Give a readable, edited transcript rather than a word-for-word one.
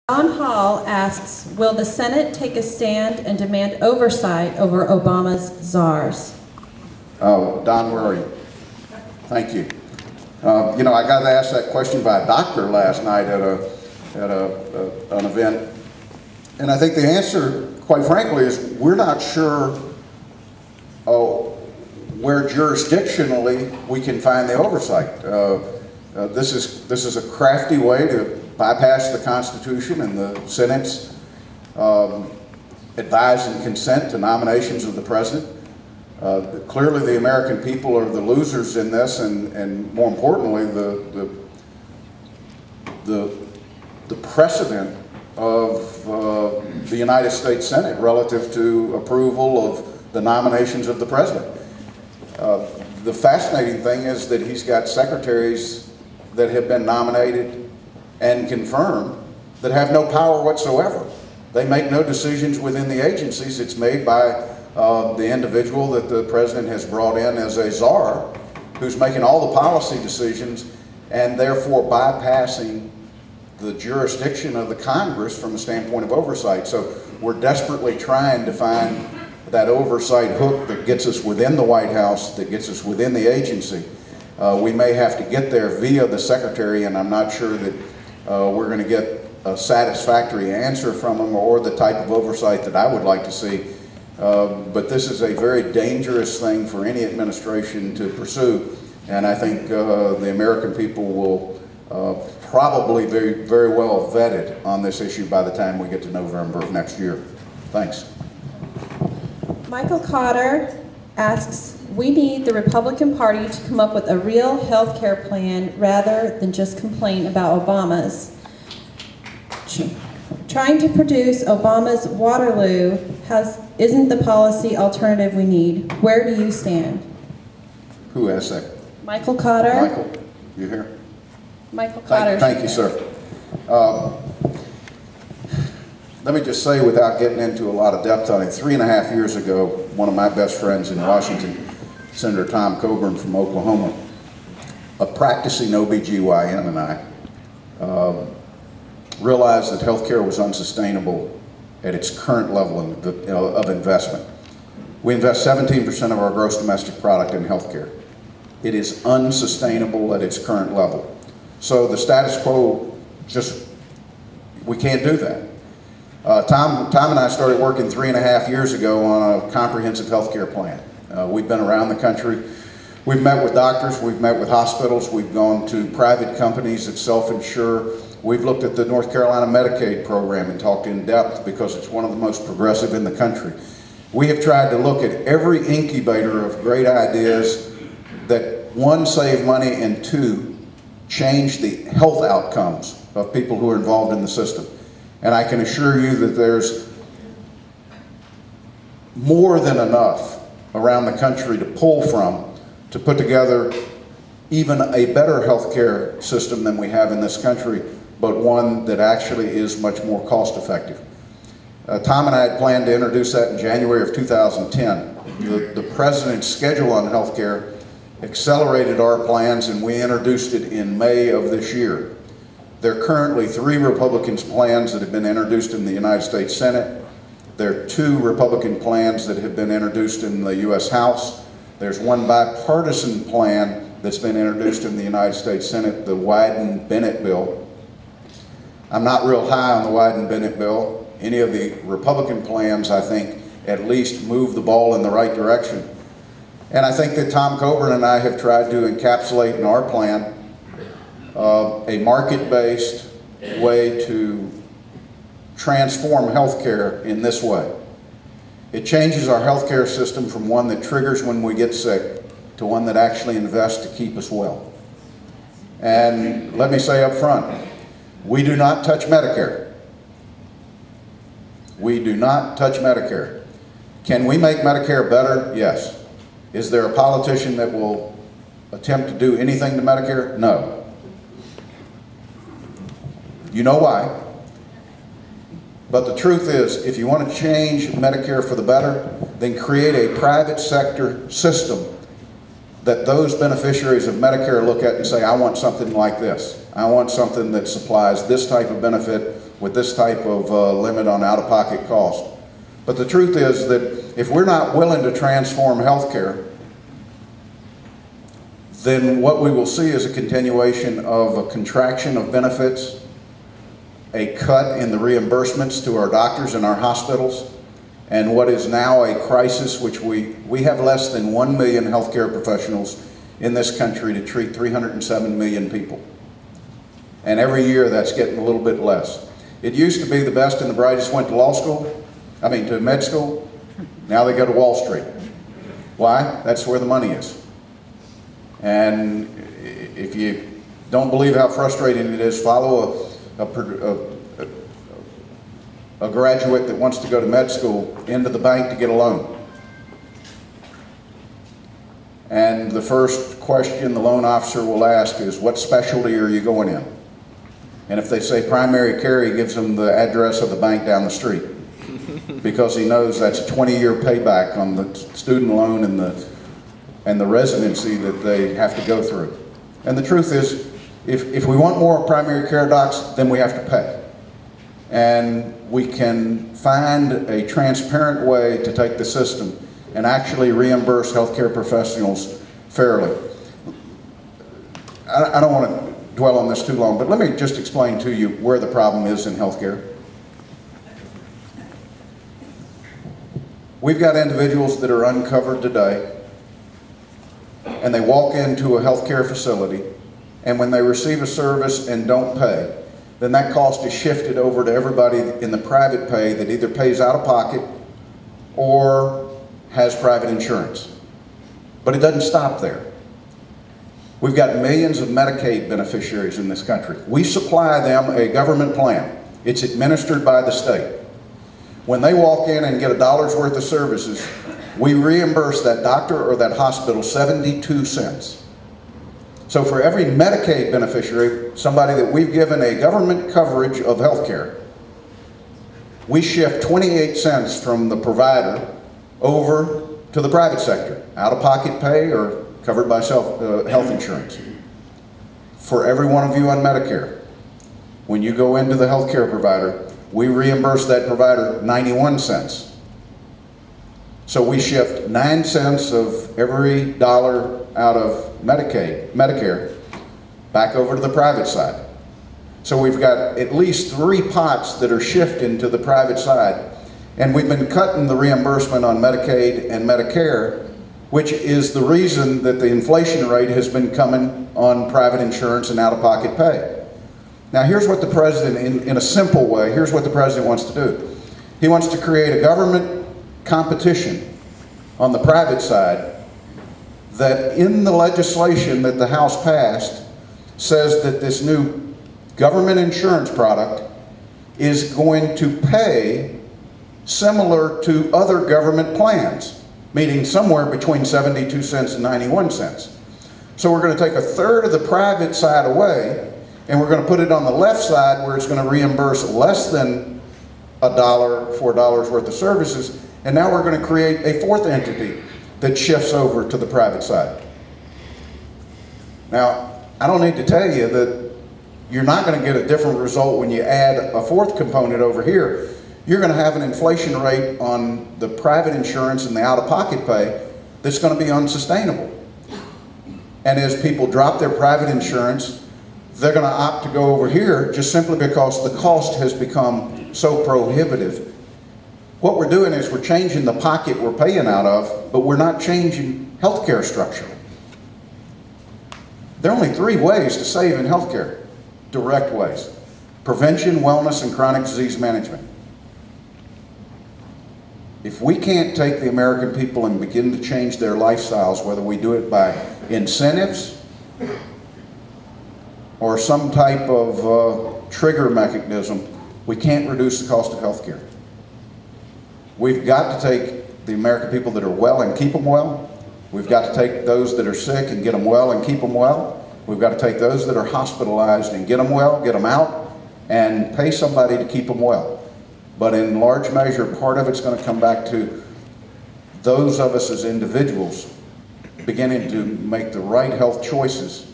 Don Hall asks, will the Senate take a stand and demand oversight over Obama's czars? Oh, Don, where are you? Thank you. You know, I got asked that question by a doctor last night at an event, and I think the answer, quite frankly, is we're not sure where jurisdictionally we can find the oversight. This is a crafty way to bypass the Constitution and the Senate's advise and consent to nominations of the President. Clearly the American people are the losers in this, and more importantly, the precedent of the United States Senate relative to approval of the nominations of the President. The fascinating thing is that he's got secretaries that have been nominated and confirmed that have no power whatsoever. They make no decisions within the agencies. It's made by the individual that the President has brought in as a czar, who's making all the policy decisions and therefore bypassing the jurisdiction of the Congress from a standpoint of oversight. So we're desperately trying to find that oversight hook that gets us within the White House, that gets us within the agency. We may have to get there via the Secretary, and I'm not sure that we're going to get a satisfactory answer from them or the type of oversight that I would like to see. But this is a very dangerous thing for any administration to pursue, and I think the American people will probably be very well vetted on this issue by the time we get to November of next year. Thanks. Michael Cotter asks, we need the Republican Party to come up with a real health care plan rather than just complain about Obama's. Trying to produce Obama's Waterloo isn't the policy alternative we need. Where do you stand? Who asked that? Michael Cotter. Michael, you here? Michael Cotter. Thank you, sir. Let me just say, without getting into a lot of depth on it, 3.5 years ago, one of my best friends in Washington, Senator Tom Coburn from Oklahoma, a practicing OBGYN, and I realized that healthcare was unsustainable at its current level of investment. We invest 17% of our gross domestic product in healthcare. It is unsustainable at its current level. So the status quo, we can't do that. Tom and I started working 3.5 years ago on a comprehensive healthcare plan. We've been around the country. We've met with doctors, we've met with hospitals, we've gone to private companies that self-insure. We've looked at the North Carolina Medicaid program and talked in depth because it's one of the most progressive in the country. We have tried to look at every incubator of great ideas that, one, save money, and two, change the health outcomes of people who are involved in the system. And I can assure you that there's more than enough around the country to pull from to put together even a better healthcare system than we have in this country, but one that actually is much more cost effective. Tom and I had planned to introduce that in January of 2010. The President's schedule on healthcare accelerated our plans, and we introduced it in May of this year. There are currently 3 Republican plans that have been introduced in the United States Senate. There are 2 Republican plans that have been introduced in the U.S. House. There's one bipartisan plan that's been introduced in the United States Senate, the Wyden-Bennett bill. I'm not real high on the Wyden-Bennett bill. Any of the Republican plans, I think, at least move the ball in the right direction. And I think that Tom Coburn and I have tried to encapsulate in our plan a market-based way to transform healthcare in this way. It changes our healthcare system from one that triggers when we get sick to one that actually invests to keep us well. And let me say up front, we do not touch Medicare. We do not touch Medicare. Can we make Medicare better? Yes. Is there a politician that will attempt to do anything to Medicare? No. You know why. But the truth is, if you want to change Medicare for the better, then create a private sector system that those beneficiaries of Medicare look at and say, I want something like this. I want something that supplies this type of benefit with this type of limit on out-of-pocket cost. But the truth is that if we're not willing to transform healthcare, then what we will see is a continuation of a contraction of benefits, a cut in the reimbursements to our doctors and our hospitals, and what is now a crisis, which we have less than 1 million healthcare professionals in this country to treat 307 million people. And every year that's getting a little bit less. It used to be the best and the brightest went to to med school. Now they go to Wall Street. Why? That's where the money is. And if you don't believe how frustrating it is, follow a graduate that wants to go to med school into the bank to get a loan. And the first question the loan officer will ask is, what specialty are you going in? And if they say primary care, he gives them the address of the bank down the street, because he knows that's a 20-year payback on the student loan and the residency that they have to go through. And the truth is, if we want more primary care docs, then we have to pay. And we can find a transparent way to take the system and actually reimburse healthcare professionals fairly. I don't want to dwell on this too long, but let me just explain to you where the problem is in healthcare. We've got individuals that are uncovered today, and they walk into a healthcare facility, and when they receive a service and don't pay, then that cost is shifted over to everybody in the private pay that either pays out of pocket or has private insurance. But it doesn't stop there. We've got millions of Medicaid beneficiaries in this country. We supply them a government plan. It's administered by the state. When they walk in and get a dollar's worth of services, we reimburse that doctor or that hospital 72 cents. So for every Medicaid beneficiary, somebody that we've given a government coverage of health care, we shift 28 cents from the provider over to the private sector, out-of-pocket pay or covered by health insurance. For every one of you on Medicare, when you go into the healthcare provider, we reimburse that provider 91 cents. So we shift 9 cents of every dollar out of Medicare, back over to the private side. So we've got at least 3 pots that are shifting to the private side. And we've been cutting the reimbursement on Medicaid and Medicare, which is the reason that the inflation rate has been coming on private insurance and out-of-pocket pay. Now here's what the president, in a simple way, here's what the president wants to do. He wants to create a government competition on the private side that in the legislation that the House passed says that this new government insurance product is going to pay similar to other government plans, meaning somewhere between 72 cents and 91 cents. So we're going to take a third of the private side away, and we're going to put it on the left side where it's going to reimburse less than $1 for a dollar's worth of services, and now we're going to create a fourth entity that shifts over to the private side. Now, I don't need to tell you that you're not going to get a different result when you add a fourth component over here. You're going to have an inflation rate on the private insurance and the out-of-pocket pay that's going to be unsustainable. And as people drop their private insurance, they're going to opt to go over here just simply because the cost has become so prohibitive. What we're doing is we're changing the pocket we're paying out of, but we're not changing healthcare structure. There are only 3 ways to save in healthcare, direct ways: prevention, wellness, and chronic disease management. If we can't take the American people and begin to change their lifestyles, whether we do it by incentives or some type of trigger mechanism, we can't reduce the cost of health care. We've got to take the American people that are well and keep them well. We've got to take those that are sick and get them well and keep them well. We've got to take those that are hospitalized and get them well, get them out, and pay somebody to keep them well. But in large measure, part of it's going to come back to those of us as individuals beginning to make the right health choices